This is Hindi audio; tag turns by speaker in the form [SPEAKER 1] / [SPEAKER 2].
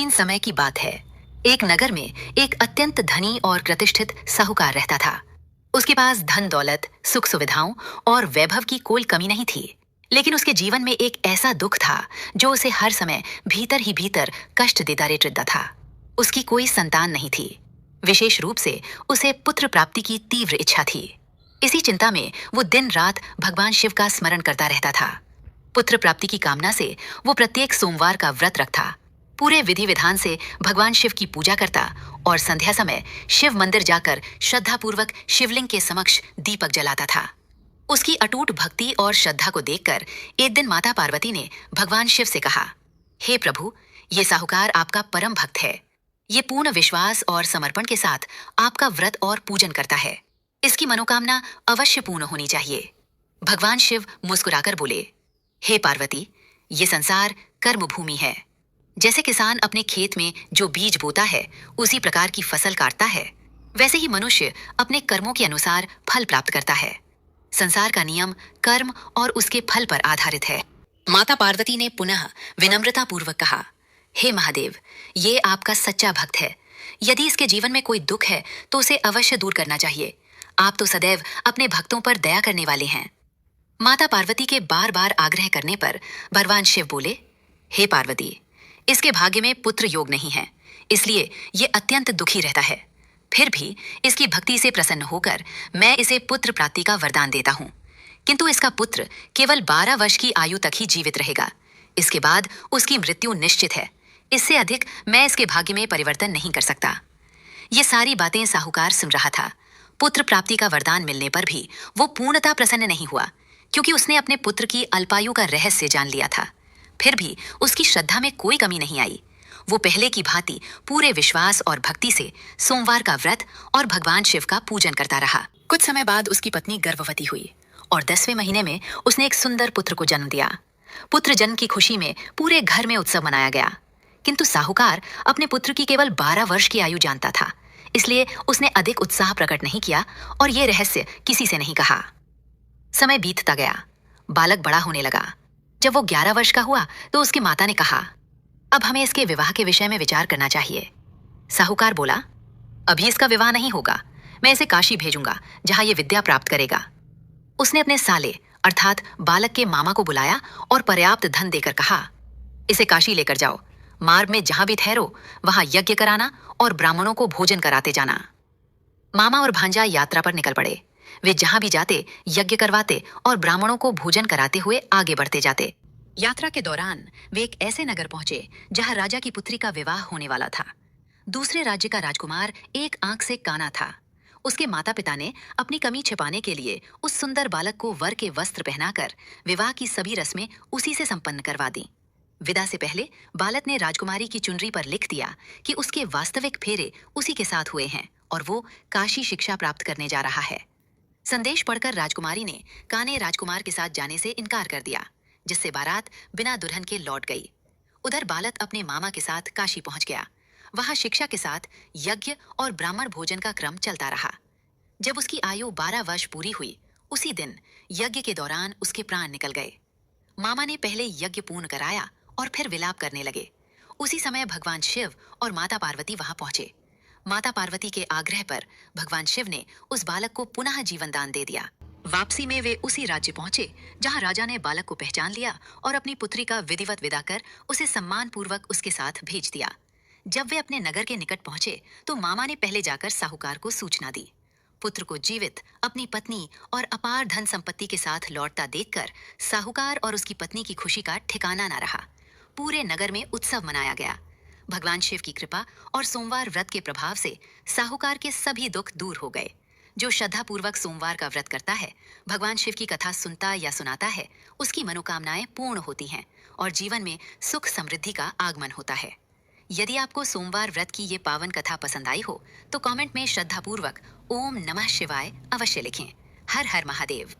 [SPEAKER 1] इन समय की बात है। एक नगर में एक अत्यंत धनी और प्रतिष्ठित साहूकार रहता था। उसके पास धन दौलत, सुख सुविधाओं और वैभव की कोई कमी नहीं थी। लेकिन उसके जीवन में एक ऐसा दुख था जो उसे हर समय भीतर ही भीतर कष्ट देता रहता था। उसकी कोई संतान नहीं थी। विशेष रूप से उसे पुत्र प्राप्ति की तीव्र इच्छा थी। इसी चिंता में वो दिन रात भगवान शिव का स्मरण करता रहता था। पुत्र प्राप्ति की कामना से वो प्रत्येक सोमवार का व्रत रखता, पूरे विधि विधान से भगवान शिव की पूजा करता और संध्या समय शिव मंदिर जाकर श्रद्धापूर्वक शिवलिंग के समक्ष दीपक जलाता था। उसकी अटूट भक्ति और श्रद्धा को देखकर एक दिन माता पार्वती ने भगवान शिव से कहा, हे प्रभु, ये साहूकार आपका परम भक्त है। ये पूर्ण विश्वास और समर्पण के साथ आपका व्रत और पूजन करता है। इसकी मनोकामना अवश्य पूर्ण होनी चाहिए। भगवान शिव मुस्कुराकर बोले, हे पार्वती, ये संसार कर्म भूमि है। जैसे किसान अपने खेत में जो बीज बोता है उसी प्रकार की फसल काटता है, वैसे ही मनुष्य अपने कर्मों के अनुसार फल प्राप्त करता है। संसार का नियम कर्म और उसके फल पर आधारित है। माता पार्वती ने पुनः विनम्रता पूर्वक कहा, हे महादेव, ये आपका सच्चा भक्त है। यदि इसके जीवन में कोई दुख है तो उसे अवश्य दूर करना चाहिए। आप तो सदैव अपने भक्तों पर दया करने वाले हैं। माता पार्वती के बार बार आग्रह करने पर भगवान शिव बोले, हे पार्वती, इसके भाग्य में पुत्र योग नहीं है, इसलिए ये अत्यंत दुखी रहता है। फिर भी इसकी भक्ति से प्रसन्न होकर मैं इसे पुत्र प्राप्ति का वरदान देता हूँ। किंतु इसका पुत्र केवल 12 वर्ष की आयु तक ही जीवित रहेगा। इसके बाद उसकी मृत्यु निश्चित है। इससे अधिक मैं इसके भाग्य में परिवर्तन नहीं कर सकता। ये सारी बातें साहूकार सुन रहा था। पुत्र प्राप्ति का वरदान मिलने पर भी वो पूर्णतः प्रसन्न नहीं हुआ, क्योंकि उसने अपने पुत्र की अल्पायु का रहस्य जान लिया था। फिर भी उसकी श्रद्धा में कोई कमी नहीं आई। वो पहले की भांति पूरे विश्वास और भक्ति से सोमवार का व्रत और भगवान शिव का पूजन करता रहा। कुछ समय बाद उसकी पत्नी गर्भवती हुई और 10वें महीने में उसने एक सुंदर पुत्र को जन्म दिया। पुत्र जन्म की खुशी में पूरे घर में उत्सव मनाया गया। किंतु साहूकार अपने पुत्र की केवल 12 वर्ष की आयु जानता था, इसलिए उसने अधिक उत्साह प्रकट नहीं किया और ये रहस्य किसी से नहीं कहा। समय बीतता गया, बालक बड़ा होने लगा। जब वो 11 वर्ष का हुआ तो उसकी माता ने कहा, अब हमें इसके विवाह के विषय में विचार करना चाहिए। साहूकार बोला, अभी इसका विवाह नहीं होगा। मैं इसे काशी भेजूंगा, जहां ये विद्या प्राप्त करेगा। उसने अपने साले अर्थात बालक के मामा को बुलाया और पर्याप्त धन देकर कहा, इसे काशी लेकर जाओ। मार्ग में जहां भी ठहरो वहां यज्ञ कराना और ब्राह्मणों को भोजन कराते जाना। मामा और भांजा यात्रा पर निकल पड़े। वे जहां भी जाते यज्ञ करवाते और ब्राह्मणों को भोजन कराते हुए आगे बढ़ते जाते। यात्रा के दौरान वे एक ऐसे नगर पहुंचे जहां राजा की पुत्री का विवाह होने वाला था। दूसरे राज्य का राजकुमार एक आंख से काना था। उसके माता पिता ने अपनी कमी छिपाने के लिए उस सुंदर बालक को वर के वस्त्र पहनाकर विवाह की सभी रस्में उसी से संपन्न करवा दी। विदा से पहले बालक ने राजकुमारी की चुनरी पर लिख दिया कि उसके वास्तविक फेरे उसी के साथ हुए हैं और वो काशी शिक्षा प्राप्त करने जा रहा है। संदेश पढ़कर राजकुमारी ने काने राजकुमार के साथ जाने से इनकार कर दिया, जिससे बारात बिना दुल्हन के लौट गई। उधर बालक अपने मामा के साथ काशी पहुंच गया। वहां शिक्षा के साथ यज्ञ और ब्राह्मण भोजन का क्रम चलता रहा। जब उसकी आयु 12 वर्ष पूरी हुई, उसी दिन यज्ञ के दौरान उसके प्राण निकल गए। मामा ने पहले यज्ञ पूर्ण कराया और फिर विलाप करने लगे। उसी समय भगवान शिव और माता पार्वती वहां पहुंचे। माता पार्वती के आग्रह पर भगवान शिव ने उस बालक को पुनः जीवन दान दे दिया। वापसी में वे उसी राज्य पहुंचे जहां राजा ने बालक को पहचान लिया और अपनी पुत्री का विधिवत विदा कर उसे सम्मान पूर्वक उसके साथ भेज दिया। जब वे अपने नगर के निकट पहुंचे तो मामा ने पहले जाकर साहूकार को सूचना दी। पुत्र को जीवित, अपनी पत्नी और अपार धन संपत्ति के साथ लौटता देखकर साहूकार और उसकी पत्नी की खुशी का ठिकाना न रहा। पूरे नगर में उत्सव मनाया गया। भगवान शिव की कृपा और सोमवार व्रत के प्रभाव से साहूकार के सभी दुख दूर हो गए। जो श्रद्धापूर्वक सोमवार का व्रत करता है, भगवान शिव की कथा सुनता या सुनाता है, उसकी मनोकामनाएं पूर्ण होती हैं और जीवन में सुख समृद्धि का आगमन होता है। यदि आपको सोमवार व्रत की ये पावन कथा पसंद आई हो तो कमेंट में श्रद्धापूर्वक ओम नमः शिवाय अवश्य लिखें। हर हर महादेव।